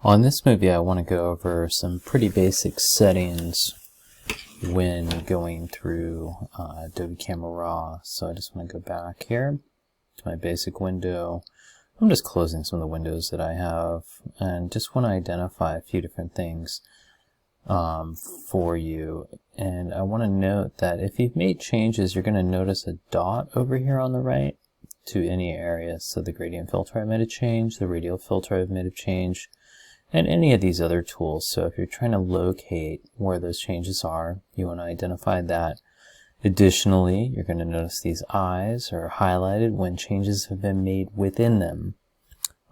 On this movie, I want to go over some pretty basic settings when going through Adobe Camera Raw. So I just want to go back here to my basic window. I'm just closing some of the windows that I have and just want to identify a few different things for you. And I want to note that if you've made changes, you're going to notice a dot over here on the right to any area. So the gradient filter I might have changed, the radial filter I might have changed, and any of these other tools. So if you're trying to locate where those changes are, you want to identify that. Additionally, you're going to notice these eyes are highlighted when changes have been made within them.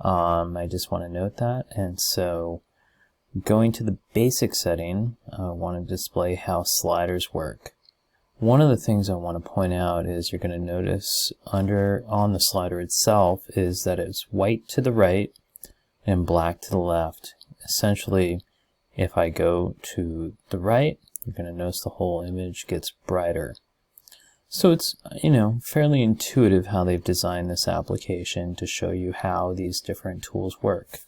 I just want to note that. And so going to the basic setting, I want to display how sliders work. One of the things I want to point out is you're going to notice on the slider itself is that it's white to the right and black to the left. Essentially, if I go to the right, you're going to notice the whole image gets brighter. So it's, fairly intuitive how they've designed this application to show you how these different tools work.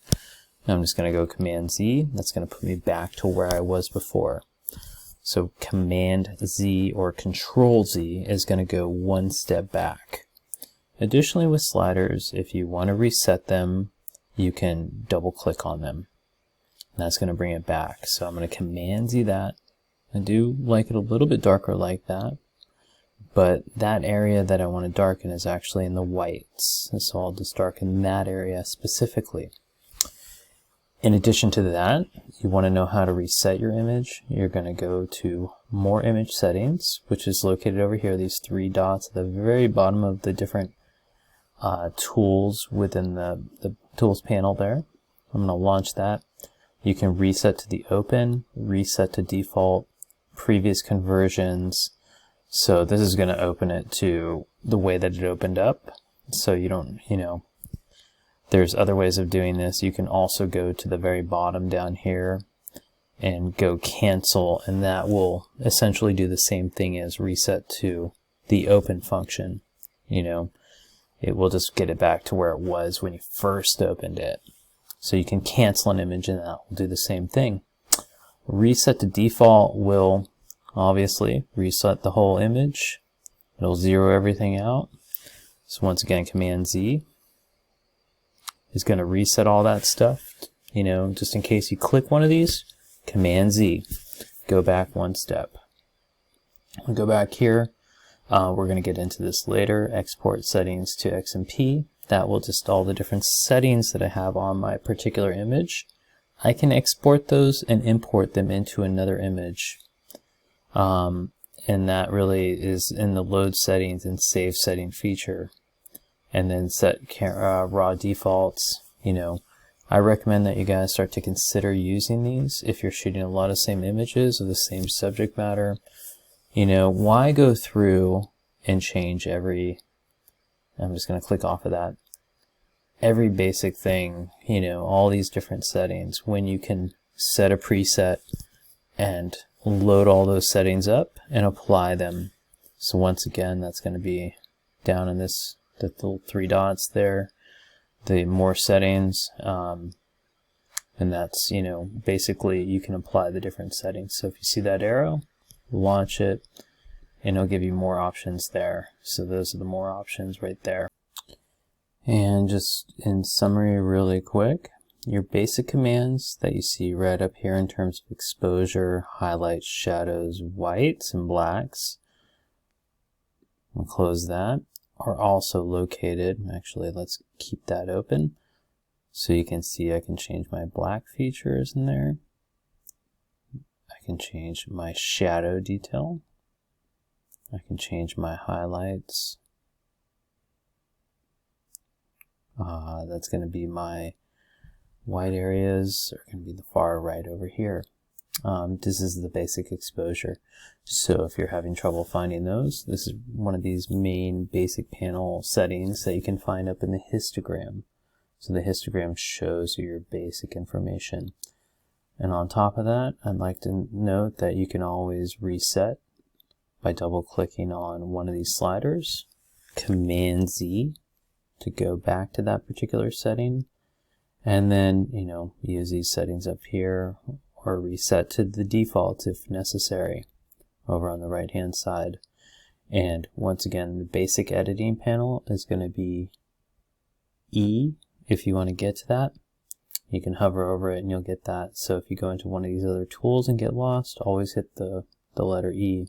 Now I'm just going to go Command Z. That's going to put me back to where I was before. So Command Z or Control Z is going to go one step back. Additionally, with sliders, if you want to reset them, you can double click on them. And that's going to bring it back. So I'm going to Command Z that. I do like it a little bit darker like that, but that area that I want to darken is actually in the whites. And so I'll just darken that area specifically. In addition to that, you want to know how to reset your image. You're going to go to More Image Settings, which is located over here, these three dots at the very bottom of the different tools within the tools panel there. I'm going to launch that. You can reset to the open, reset to default, previous conversions. So this is going to open it to the way that it opened up. So you don't, there's other ways of doing this. You can also go to the very bottom down here and go cancel, and that will essentially do the same thing as reset to the open function. It will just get it back to where it was when you first opened it. So you can cancel an image and that will do the same thing. Reset to default will obviously reset the whole image. It'll zero everything out. So once again, Command Z is going to reset all that stuff. Just in case you click one of these, Command Z, go back one step. I'll go back here. We're going to get into this later. Export settings to XMP. That will just all the different settings that I have on my particular image. I can export those and import them into another image. And that really is in the load settings and save setting feature. And then set raw defaults. I recommend that you guys start to consider using these if you're shooting a lot of same images of the same subject matter. Why go through and change I'm just going to click off of that. Every basic thing, all these different settings, when you can set a preset and load all those settings up and apply them. So once again, that's going to be down in the little three dots there, the more settings, and that's, basically you can apply the different settings. So if you see that arrow, launch it, and it'll give you more options there. So those are the more options right there. And just in summary really quick, your basic commands that you see right up here in terms of exposure, highlights, shadows, whites, and blacks, I'll close that, are also located. Actually, let's keep that open so you can see I can change my black features in there. I can change my shadow detail. I can change my highlights. That's going to be my white areas, are going to be the far right over here. This is the basic exposure. So if you're having trouble finding those, this is one of these main basic panel settings that you can find up in the histogram. So the histogram shows you your basic information. And on top of that, I'd like to note that you can always reset by double clicking on one of these sliders, Command Z to go back to that particular setting, And then, use these settings up here, or reset to the default if necessary, over on the right hand side. And once again, the basic editing panel is going to be E if you want to get to that. You can hover over it and you'll get that. So if you go into one of these other tools and get lost, always hit the letter E.